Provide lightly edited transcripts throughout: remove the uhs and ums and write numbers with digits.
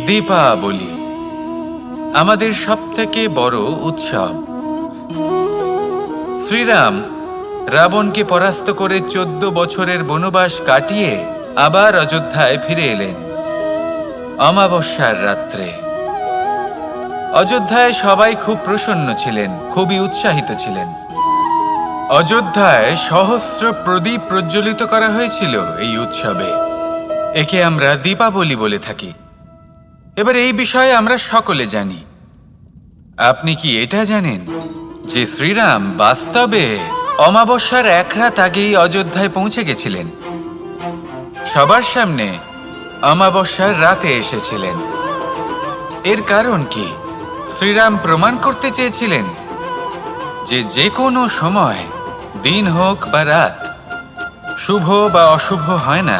দীপাবলি আমাদের সবথেকে বড় উৎসব। শ্রীরাম রাবণকে পরাস্ত করে 14 বছরের বনবাস কাটিয়ে আবার অযোধ্যায় ফিরে এলেন অমাবস্যার রাত্রে। অযোধ্যায় সবাই খুব প্রসন্ন ছিলেন, খুবই উৎসাহিত ছিলেন। অযোধ্যায় সহস্র প্রদীপ প্রজ্বলিত করা হয়েছিল এই উৎসবে। একে আমরা দীপাবলি বলে থাকি। এবার এই বিষয়ে আমরা সকলে জানি। আপনি কি এটা জানেন যে শ্রীরাম বাস্তবে অমাবস্যার এক রাত আগেই অযোধ্যায় পৌঁছে গেছিলেন? সবার সামনে অমাবস্যার রাতে এসেছিলেন। এর কারণ কি? শ্রীরাম প্রমাণ করতে চেয়েছিলেন যে যে কোনো সময়, দিন হোক বা রাত, শুভ বা অশুভ হয় না।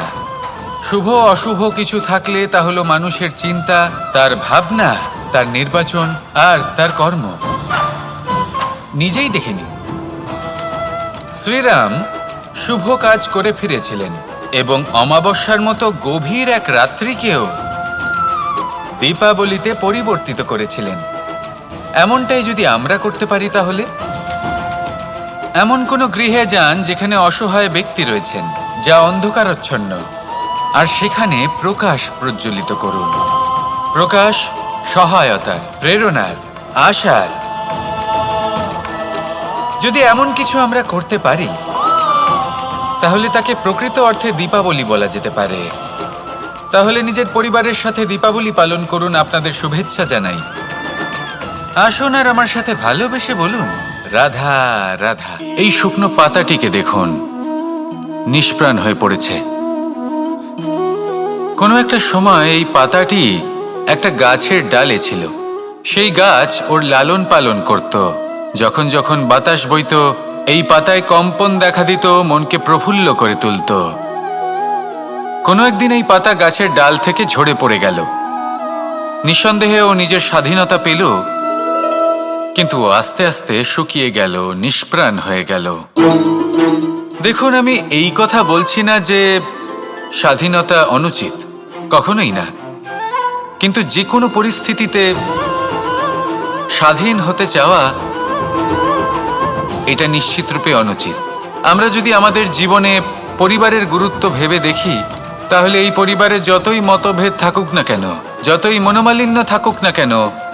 শুভ অশুভ কিছু থাকলে তা হলো মানুষের চিন্তা, তার ভাবনা, তার নির্বাচন আর তার কর্ম। নিজেই দেখে নিন, শ্রীরাম শুভ কাজ করে ফিরেছিলেন এবং অমাবস্যার মতো গভীর এক রাত্রিকেও দীপাবলিতে পরিবর্তিত করেছিলেন। এমনটাই যদি আমরা করতে পারি, তাহলে এমন কোনো গৃহে যান যেখানে অসহায় ব্যক্তি রয়েছেন, যা অন্ধকারাচ্ছন্ন, আর সেখানে প্রকাশ প্রজ্বলিত করুন। প্রকাশ সহায়তার, প্রেরণার, আশার। যদি এমন কিছু আমরা করতে পারি, তাহলে তাকে প্রকৃত অর্থে দীপাবলি বলা যেতে পারে। তাহলে নিজের পরিবারের সাথে দীপাবলি পালন করুন। আপনাদের শুভেচ্ছা জানাই। আসুন আর আমার সাথে ভালোবেসে বলুন, রাধা রাধা। এই শুকনো পাতাটিকে দেখুন, নিষ্প্রাণ হয়ে পড়েছে। কোনো একটা সময় এই পাতাটি একটা গাছের ডালে ছিল। সেই গাছ ওর লালন পালন করত। যখন যখন বাতাস বইত, এই পাতায় কম্পন দেখা দিত, মনকে প্রফুল্ল করে তুলত। কোনো একদিন এই পাতা গাছের ডাল থেকে ঝরে পড়ে গেল। নিঃসন্দেহে ও নিজের স্বাধীনতা পেল, কিন্তু আস্তে আস্তে শুকিয়ে গেল, নিষ্প্রাণ হয়ে গেল। দেখুন, আমি এই কথা বলছি না যে স্বাধীনতা অনুচিত, কখনোই না। কিন্তু যে কোনো পরিস্থিতিতে স্বাধীন হতে চাওয়া, এটা নিশ্চিতরূপে অনুচিত। আমরা যদি আমাদের জীবনে পরিবারের গুরুত্ব ভেবে দেখি, তাহলে এই পরিবারে যতই মতভেদ থাকুক না কেন, যতই মনোমালিন্য থাকুক না কেন,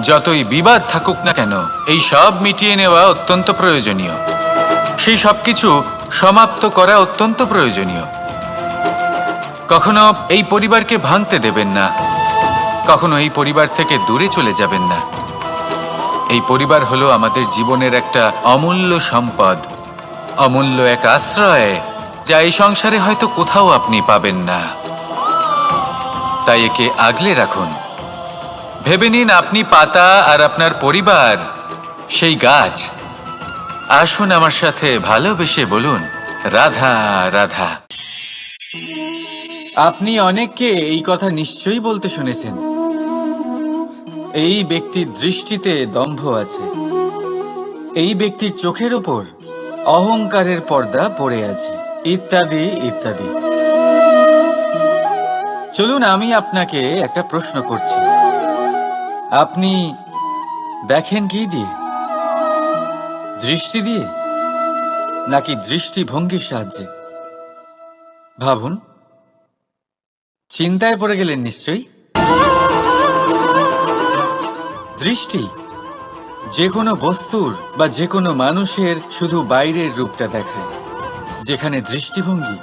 যতই বিবাদ থাকুক না কেন, এই সব মিটিয়ে নেওয়া অত্যন্ত প্রয়োজনীয়। সেই সব কিছু সমাপ্ত করা অত্যন্ত প্রয়োজনীয়। কখনো এই পরিবারকে ভাঙতে দেবেন না, কখনো এই পরিবার থেকে দূরে চলে যাবেন না। এই পরিবার হলো আমাদের জীবনের একটা অমূল্য সম্পদ, অমূল্য এক আশ্রয়, যা এই সংসারে হয়তো কোথাও আপনি পাবেন না। তাই একে আগলে রাখুন। ভেবে নিন, আপনি পাতা আর আপনার পরিবার সেই গাছ। আসুন আমার সাথে ভালোবেসে বলুন, রাধা রাধা। আপনি অনেককে এই কথা নিশ্চয়ই বলতে শুনেছেন, এই ব্যক্তির দৃষ্টিতে দম্ভ আছে, এই ব্যক্তির চোখের ওপর অহংকারের পর্দা পড়ে আছে, ইত্যাদি ইত্যাদি। চলুন, আমি আপনাকে একটা প্রশ্ন করছি। আপনি দেখেন কি দিয়ে? দৃষ্টি দিয়ে নাকি দৃষ্টিভঙ্গির সাহায্যে? ভাবুন। চিন্তায় পড়ে গেলেন নিশ্চয়ই। দৃষ্টি যে কোনো বস্তুর বা যে কোনো মানুষের শুধু বাইরের রূপটা দেখায়, যেখানে দৃষ্টিভঙ্গি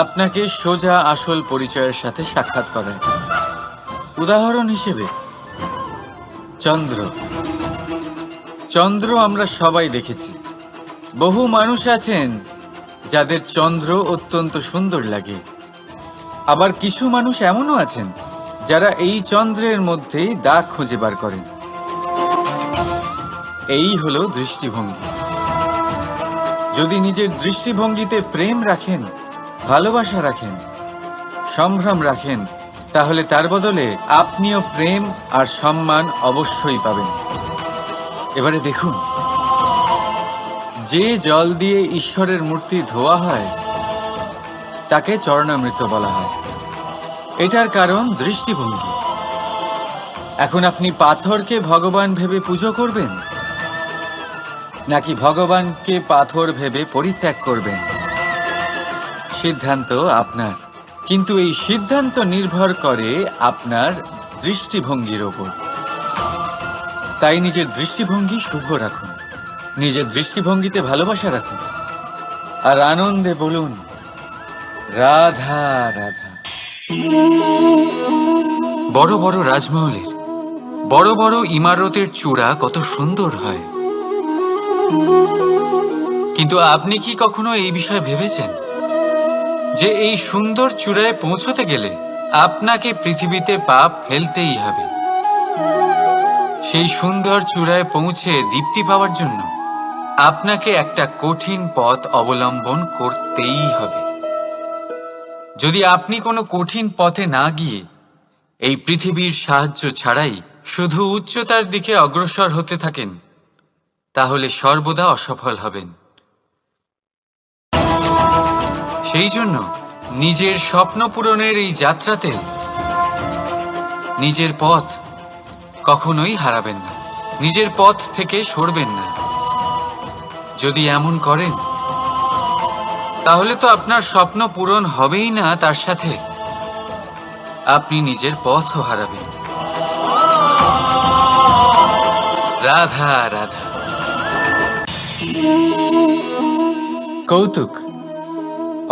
আপনাকে সোজা আসল পরিচয়ের সাথে সাক্ষাৎ করায়। উদাহরণ হিসেবে চন্দ্র। চন্দ্র আমরা সবাই দেখেছি। বহু মানুষ আছেন যাদের চন্দ্র অত্যন্ত সুন্দর লাগে। আবার কিছু মানুষ এমনও আছেন যারা এই চন্দ্রের মধ্যেই দাগ খুঁজে বার করেন। এই হলো দৃষ্টিভঙ্গি। যদি নিজের দৃষ্টিভঙ্গিতে প্রেম রাখেন, ভালোবাসা রাখেন, সম্ভ্রম রাখেন, তাহলে তার বদলে আপনিও প্রেম আর সম্মান অবশ্যই পাবেন। এবারে দেখুন, যে জল দিয়ে ঈশ্বরের মূর্তি ধোয়া হয় তাকে চরণামৃত বলা হয়। এটার কারণ দৃষ্টিভঙ্গি। এখন আপনি পাথরকে ভগবান ভেবে পুজো করবেন, নাকি ভগবানকে পাথর ভেবে পরিত্যাগ করবেন? সিদ্ধান্ত আপনার, কিন্তু এই সিদ্ধান্ত নির্ভর করে আপনার দৃষ্টিভঙ্গির ওপর। তাই নিজের দৃষ্টিভঙ্গি শুভ রাখুন, নিজের দৃষ্টিভঙ্গিতে ভালোবাসা রাখুন, আর আনন্দে বলুন রাধা রাধা। বড় বড় রাজমহলের বড় বড় ইমারতের চূড়া কত সুন্দর হয়, কিন্তু আপনি কি কখনো এই বিষয়ে ভেবেছেন যে এই সুন্দর চূড়ায় পৌঁছতে গেলে আপনাকে পৃথিবীতে পাপ ফেলতেই হবে? সেই সুন্দর চূড়ায় পৌঁছে দীপ্তি পাওয়ার জন্য আপনাকে একটা কঠিন পথ অবলম্বন করতেই হবে। যদি আপনি কোনো কঠিন পথে না গিয়ে এই পৃথিবীর সাহায্য ছাড়াই শুধু উচ্চতার দিকে অগ্রসর হতে থাকেন, তাহলে সর্বদা অসফল হবেন। সেই জন্য নিজের স্বপ্ন পূরণের এই যাত্রাতে নিজের পথ কখনোই হারাবেন না, নিজের পথ থেকে সরবেন না। যদি এমন করেন তাহলে তো আপনার স্বপ্ন পূরণ হবেই না, তার সাথে আপনি নিজের পথও হারাবেন। রাধা রাধা। কৌতুক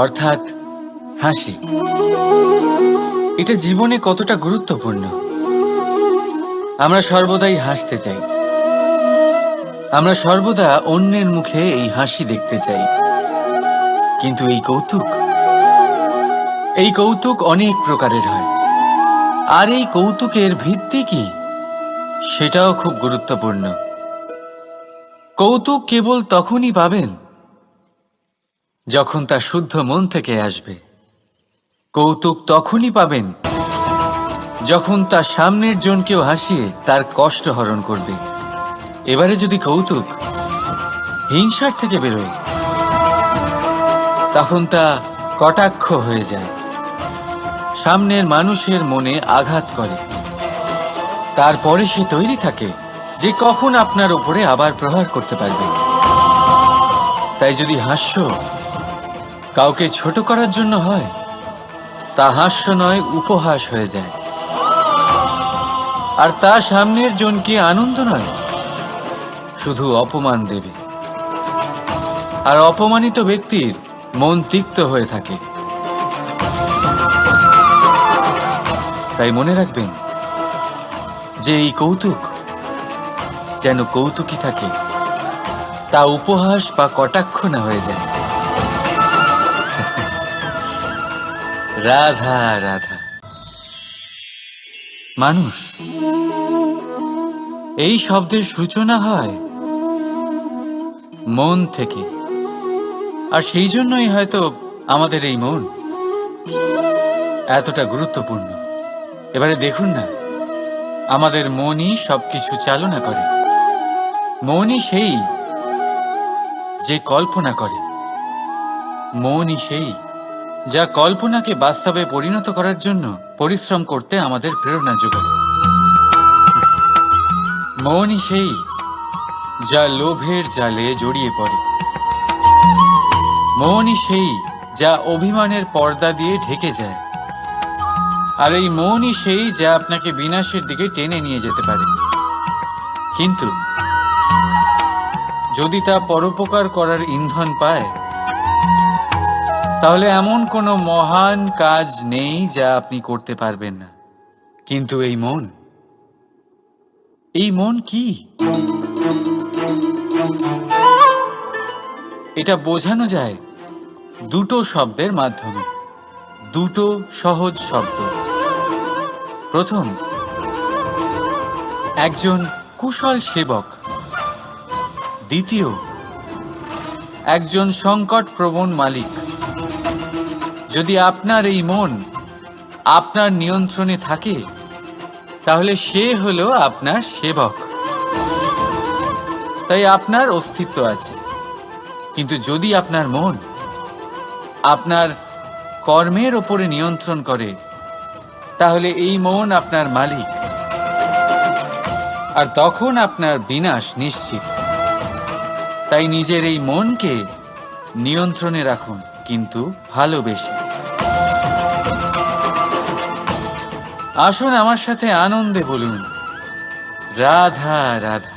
অর্থাৎ হাসি, এটা জীবনে কতটা গুরুত্বপূর্ণ। আমরা সর্বদাই হাসতে চাই, আমরা সর্বদা অন্যের মুখে এই হাসি দেখতে চাই। কিন্তু এই কৌতুক অনেক প্রকারের হয়, আর এই কৌতুকের ভিত্তি কি সেটাও খুব গুরুত্বপূর্ণ। কৌতুক কেবল তখনই পাবেন যখন তা শুদ্ধ মন থেকে আসবে। কৌতুক তখনই পাবেন যখন তা সামনের জনকেও হাসিয়ে তার কষ্ট হরণ করবে। এবারে যদি কৌতুক হিংসার থেকে বেরোয়, তখন তা কটাক্ষ হয়ে যায়, সামনের মানুষের মনে আঘাত করে। তারপরে সে তৈরি থাকে যে কখন আপনার উপরে আবার প্রহার করতে পারবে। তাই যদি হাস্য কাউকে ছোট করার জন্য হয়, তা হাস্য নয়, উপহাস হয়ে যায়। আর তা সামনের জনকে আনন্দ নয়, শুধু অপমান দেবে। আর অপমানিত ব্যক্তির মন তিক্ত হয়ে থাকে। তাই মনে রাখবেন যে এই কৌতুক যেন কৌতুকই থাকে, তা উপহাস বা কটাক্ষ না হয়ে যায়। রাধা রাধা। মানুষ এই শব্দের সূচনা হয় মন থেকে, আর সেই জন্যই হয়তো আমাদের এই মন এতটা গুরুত্বপূর্ণ। এবারে দেখুন না, আমাদের মনই সবকিছু চালনা করে। মনই সেই যে কল্পনা করে, মনই সেই যা কল্পনাকে বাস্তবে পরিণত করার জন্য পরিশ্রম করতে আমাদের প্রেরণা যোগায়। মনই সেই যা লোভের জালে জড়িয়ে পড়ে। মনই সেই যা অভিমানের পর্দা দিয়ে ঢেকে যায়। আর এই মনই সেই যা আপনাকে বিনাশের দিকে টেনে নিয়ে যেতে পারে। কিন্তু যদি তা পরোপকার করার ইন্ধন পায়, তাহলে এমন কোনো মহান কাজ নেই যা আপনি করতে পারবেন না। কিন্তু এই মন কি? এটা বোঝানো যায় দুটো শব্দের মাধ্যমে, দুটো সহজ শব্দ। প্রথম, একজন কুশল সেবক। দ্বিতীয়, একজন সংকটপ্রবণ মালিক। যদি আপনার এই মন আপনার নিয়ন্ত্রণে থাকে, তাহলে সে হলো আপনার সেবক। তাই আপনার অস্তিত্ব আছে। কিন্তু যদি আপনার মন আপনার কর্মের ওপরে নিয়ন্ত্রণ করে, তাহলে এই মন আপনার মালিক। আর তখন আপনার বিনাশ নিশ্চিত। তাই নিজের এই মনকে নিয়ন্ত্রণে রাখুন, কিন্তু ভালোবেসে। আসুন আমার সাথে আনন্দে বলুন, রাধা রাধা।